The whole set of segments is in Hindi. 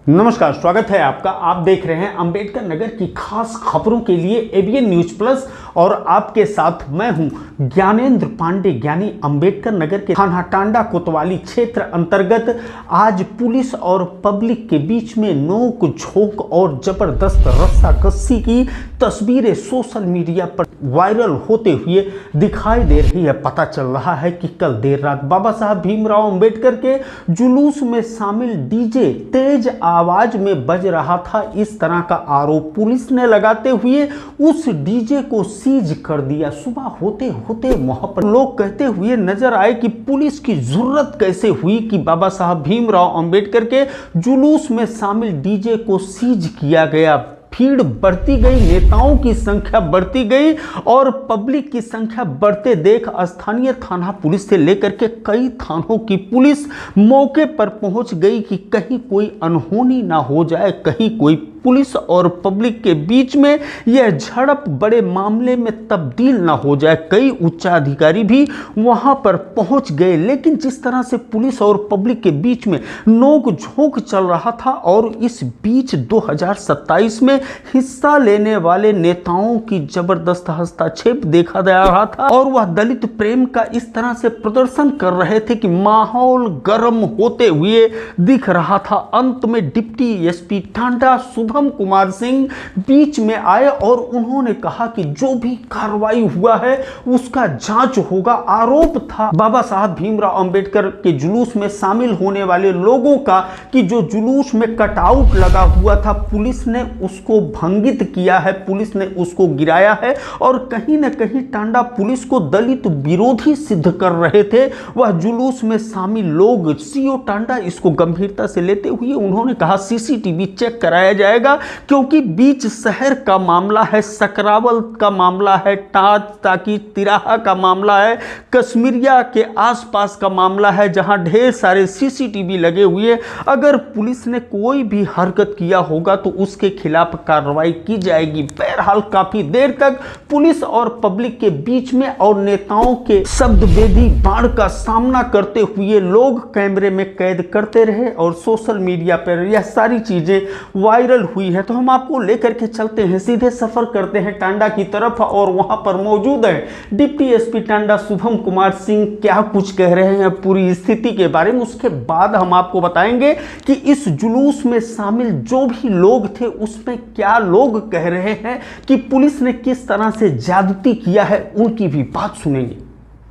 नमस्कार, स्वागत है आपका। आप देख रहे हैं अंबेडकर नगर की खास खबरों के लिए एबीएन न्यूज प्लस और आपके साथ मैं हूं ज्ञानेंद्र पांडे। ज्ञानी अंबेडकर नगर के थाना टांडा कोतवाली क्षेत्र अंतर्गत आज पुलिस और पब्लिक के बीच में नोक झोंक और जबरदस्त रस्साकसी की तस्वीरें सोशल मीडिया पर वायरल होते हुए दिखाई दे रही है। पता चल रहा है कि कल देर रात बाबा साहब भीमराव अंबेडकर के जुलूस में शामिल डीजे तेज आवाज में बज रहा था, इस तरह का आरोप पुलिस ने लगाते हुए उस डीजे को सीज कर दिया। सुबह होते होते वहां पर लोग कहते हुए नजर आए कि पुलिस की जरूरत कैसे हुई कि बाबा साहब भीमराव अंबेडकर के जुलूस में शामिल डीजे को सीज किया गया। भीड़ बढ़ती गई, नेताओं की संख्या बढ़ती गई और पब्लिक की संख्या बढ़ते देख स्थानीय थाना पुलिस से लेकर के कई थानों की पुलिस मौके पर पहुंच गई कि कहीं कोई अनहोनी ना हो जाए, कहीं कोई पुलिस और पब्लिक के बीच में यह झड़प बड़े मामले में तब्दील ना हो जाए। कई उच्चाधिकारी भी वहां पर पहुंच गए, लेकिन जिस तरह से पुलिस और पब्लिक के बीच में नोक झोंक चल रहा था और इस बीच 2027 में हिस्सा लेने वाले नेताओं की जबरदस्त हस्तक्षेप देखा जा रहा था और वह दलित प्रेम का इस तरह से प्रदर्शन कर रहे थे कि माहौल गर्म होते हुए दिख रहा था। अंत में डिप्टी एसपी टांडा शुभम कुमार सिंह बीच में आए और उन्होंने कहा कि जो भी कार्रवाई हुआ है उसका जांच होगा। आरोप था बाबा साहब भीमराव अंबेडकर के जुलूस में शामिल होने वाले लोगों का कि जो जुलूस में कटआउट लगा हुआ था पुलिस ने उसको भंगित किया है, पुलिस ने उसको गिराया है और कहीं ना कहीं टांडा पुलिस को दलित विरोधी सिद्ध कर रहे थे वह जुलूस में शामिल लोग। सीओ टांडा इसको गंभीरता से लेते हुए उन्होंने कहा सीसीटीवी चेक कराया जाएगा, क्योंकि बीच शहर का मामला है, सकरावल का मामला है, ताकि तिराहा का मामला है, कश्मीरिया के आसपास का मामला है जहां ढेर सारे सीसीटीवी लगे हुए। अगर पुलिस ने कोई भी हरकत किया होगा तो उसके खिलाफ कार्रवाई की जाएगी। बहरहाल काफी देर तक पुलिस और पब्लिक के बीच में और नेताओं के शब्दभेदी बाढ़ का सामना करते हुए लोग कैमरे में कैद करते रहे और सोशल मीडिया पर यह सारी चीजें वायरल हुई है। तो हम आपको लेकर के चलते हैं, सीधे सफर करते हैं टांडा की तरफ और वहां पर मौजूद है डिप्टी एसपी टांडा शुभम कुमार सिंह। क्या कुछ कह रहे हैं पूरी स्थिति के बारे में, उसके बाद हम आपको बताएंगे कि इस जुलूस में शामिल जो भी लोग थे उसमें क्या लोग कह रहे हैं कि पुलिस ने किस तरह से ज्यादती किया है, उनकी भी बात सुनेंगे।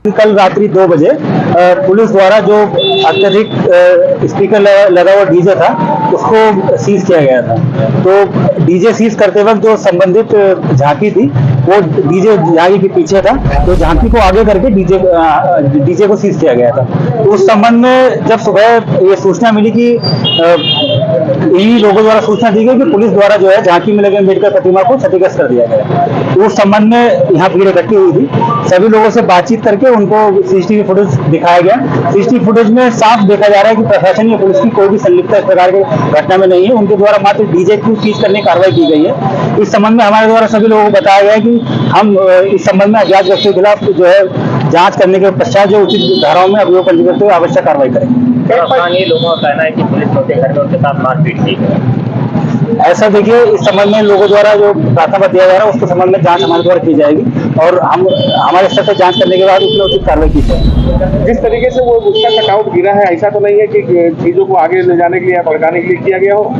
कल रात्रि 2 बजे पुलिस द्वारा जो अत्यधिक स्पीकर लगा हुआ डीजे था उसको सीज किया गया था। तो डीजे सीज करते वक्त जो संबंधित झांकी थी वो डीजे झांकी के पीछे था, तो झांकी को आगे करके डीजे को सीज किया गया था। तो उस संबंध में जब सुबह ये सूचना मिली कि इन्हीं लोगों द्वारा सूचना दी गई कि पुलिस द्वारा जो है झांकी में लगे अम्बेडकर प्रतिमा को क्षतिग्रस्त कर दिया गया। तो उस संबंध में यहाँ भीड़ इकट्ठी हुई थी। सभी लोगों से बातचीत करके उनको सीसीटीवी फुटेज दिखाया गया। सीसीटीवी फुटेज में साफ देखा जा रहा है कि प्रशासन या पुलिस की कोई भी संलिप्तता इस प्रकार की घटना में नहीं है। उनके द्वारा मात्र डीजे को सीज करने की कार्रवाई की गई है। इस संबंध में हमारे द्वारा सभी लोगों को बताया गया है कि हम इस संबंध में अज्ञात व्यक्ति के खिलाफ जो है जांच करने के पश्चात जो उचित धाराओं में अभियोग पंजीकृत करते हुए आवश्यक कार्रवाई करेंगे। स्थानीय लोगों का कहना है कि पुलिस उनके घर में उनके साथ मारपीट की। ऐसा देखिए, इस संबंध में लोगों द्वारा जो प्राथमिकता दिया जा रहा है उसके संबंध में जांच हमारे द्वारा की जाएगी और हम हमारे स्तर से जांच करने के बाद उसमें उचित कार्रवाई की जाएगी। जिस तरीके से वो उसका कटआउट गिरा है, ऐसा तो नहीं है कि चीजों को आगे ले जाने के लिए या भड़काने के लिए किया गया हो?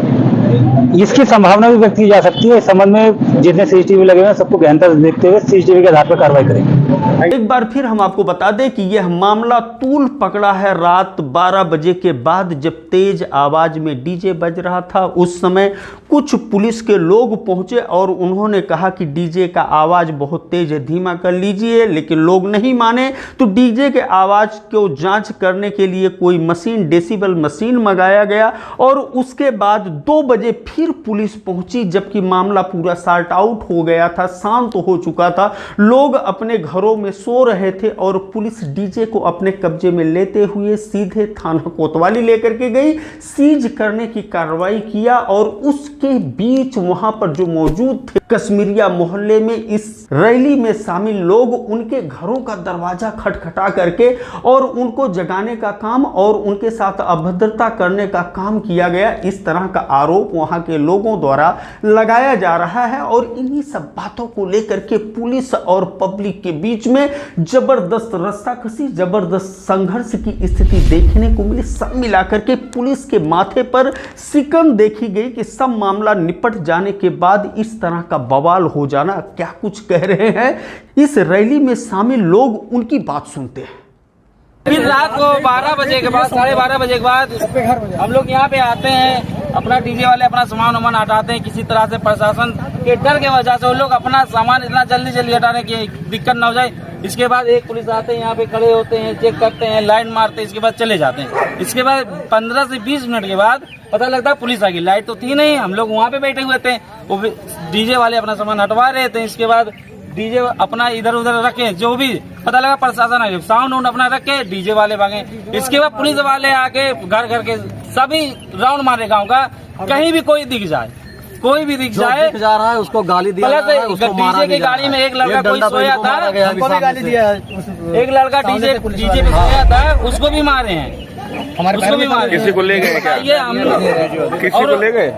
इसकी संभावना भी व्यक्त की जा सकती है। इस संबंध में जितने सीसीटीवी लगे हुए हैं सबको गहनता से देखते हुए सीसीटीवी के आधार पर कार्रवाई करेंगे। एक बार फिर हम आपको बता दें कि यह मामला तूल पकड़ा है रात 12 बजे के बाद, जब तेज आवाज में डीजे बज रहा था। उस समय कुछ पुलिस के लोग पहुंचे और उन्होंने कहा कि डीजे का आवाज बहुत तेज है, धीमा कर लीजिए, लेकिन लोग नहीं माने। तो डीजे के आवाज को जांच करने के लिए कोई मशीन, डेसिबल मशीन मंगाया गया और उसके बाद 2 बजे बजे फिर पुलिस पहुंची, जबकि मामला पूरा सॉर्ट आउट हो गया था, शांत हो चुका था, लोग अपने घरों में सो रहे थे और पुलिस डीजे को अपने कब्जे में लेते हुए सीधे थाना कोतवाली लेकर के गई, सीज करने की कार्रवाई किया। और उसके बीच वहां पर जो मौजूद थे कश्मीरिया मोहल्ले में इस रैली में शामिल लोग, उनके घरों का दरवाजा खटखटा करके और उनको जगाने का काम और उनके साथ अभद्रता करने का काम किया गया। इस तरह का आरोप वहां के लोगों द्वारा लगाया जा रहा है और इन्हीं सब बातों को लेकर के पुलिस और पब्लिक के बीच में जबरदस्त रस्साकसी, जबरदस्त संघर्ष की स्थिति देखने को मिली। सब मिलाकर के पुलिस के माथे पर सिकन देखी गई कि सब मामला निपट जाने के बाद इस तरह का बवाल हो जाना। क्या कुछ कह रहे हैं इस रैली में शामिल लोग, उनकी बात सुनते हैं। फिर रात को 12 बजे के बाद, 12:30 बजे के बाद हम लोग यहाँ पे आते हैं, अपना डीजे वाले अपना सामान वामान हटाते हैं। किसी तरह से प्रशासन के डर के वजह से वो लोग अपना सामान इतना जल्दी हटाने की दिक्कत ना हो जाए। इसके बाद एक पुलिस आते हैं, यहाँ पे खड़े होते हैं, चेक करते हैं, लाइन मारते हैं, इसके बाद चले जाते हैं। इसके बाद 15 से 20 मिनट के बाद पता लगता है पुलिस आ गई। लाइट तो थी नहीं, हम लोग वहाँ पे बैठे हुए थे, वो डीजे वाले अपना सामान हटवा रहे थे। इसके बाद डीजे अपना इधर उधर रखे, जो भी पता लगा प्रशासन आ गया, साउंड अपना रखे, डीजे वाले भागे। इसके बाद पुलिस वाले आके घर घर के सभी राउंड मारे गांव का, कहीं भी कोई दिख जाए, कोई भी दिख जाए जा रहा है उसको गाली दिया जा रहा है, उसको डीजे की गाड़ी में एक लड़का कोई सोया था, हमको भी गाली दिया है। एक लड़का डीजे पे सोया था, उसको भी मारे हैं, उसको भी मारे। किसी को ले गए क्या? ये हम किसी को ले गए?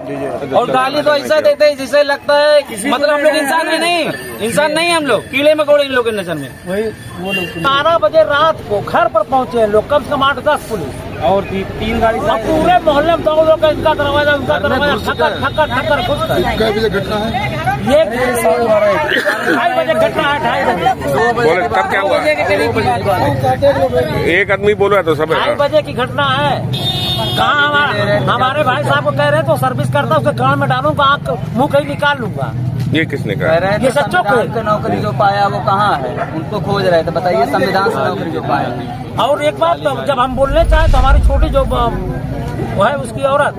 और गाली तो ऐसा देते हैं जिससे लगता है मतलब हम लोग इंसान नहीं हम लोग कीड़े मकोड़े इन लोग के नजर में। 12 बजे रात को घर पर पहुंचे हैं लोग, कम से कम 8-10 पुलिस और 3 गाड़ी पूरे मोहल्ले में 2 लोग इनका दरवाजा उनका दरवाजा ठक्कर घुस गए। कै बजे घटना है? ये 2:30 बजे घटना है, 2:30 बजे। बोले तब क्या हुआ? एक आदमी बोल रहा तो सब 2:30 बजे की घटना है। कहाँ हमारे भाई साहब को कह रहे तो सर्विस करता उसके कान में डालूंगा, आँख मुँह कहीं निकाल लूंगा। ये किसने कहा? ये सच्चों को नौकरी जो पाया वो कहाँ है, उनको खोज रहे थे। बताइए, संविधान से नौकरी जो पाया है। और एक बात, जब हम बोलने चाहे तो हमारी छोटी जो वो है उसकी औरत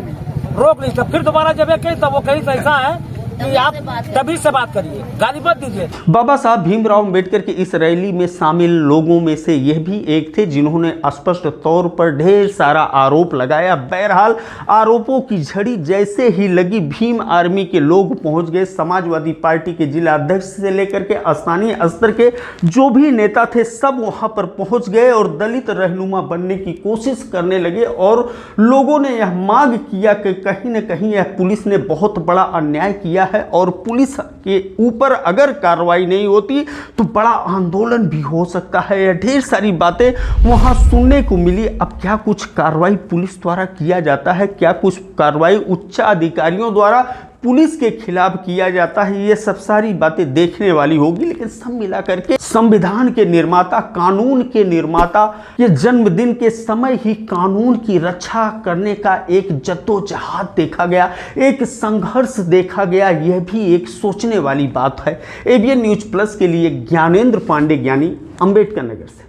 रोक ली, फिर दोबारा जब ये कही तब वो कही ऐसा है कि आप तभी से बात करिए, गाली मत दीजिए। बाबा साहब भीमराव अंबेडकर की इस रैली में शामिल लोगों में से यह भी एक थे जिन्होंने स्पष्ट तौर पर ढेर सारा आरोप लगाया। बहरहाल आरोपों की झड़ी जैसे ही लगी, भीम आर्मी के लोग पहुंच गए। समाजवादी पार्टी के जिला अध्यक्ष से लेकर के स्थानीय स्तर के जो भी नेता थे सब वहां पर पहुंच गए और दलित रहनुमा बनने की कोशिश करने लगे और लोगों ने यह मांग किया कि कहीं न कहीं यह पुलिस ने बहुत बड़ा अन्याय किया है और पुलिस के ऊपर अगर कार्रवाई नहीं होती तो बड़ा आंदोलन भी हो सकता है। यह ढेर सारी बातें वहां सुनने को मिली। अब क्या कुछ कार्रवाई पुलिस द्वारा किया जाता है, क्या कुछ कार्रवाई उच्च अधिकारियों द्वारा पुलिस के खिलाफ किया जाता है, ये सब सारी बातें देखने वाली होगी। लेकिन सब मिला करके संविधान के निर्माता, कानून के निर्माता, ये जन्मदिन के समय ही कानून की रक्षा करने का एक जद्दोजहद देखा गया, एक संघर्ष देखा गया। यह भी एक सोचने वाली बात है। एबीएन न्यूज प्लस के लिए ज्ञानेंद्र पांडे, ज्ञानी, अंबेडकर नगर से।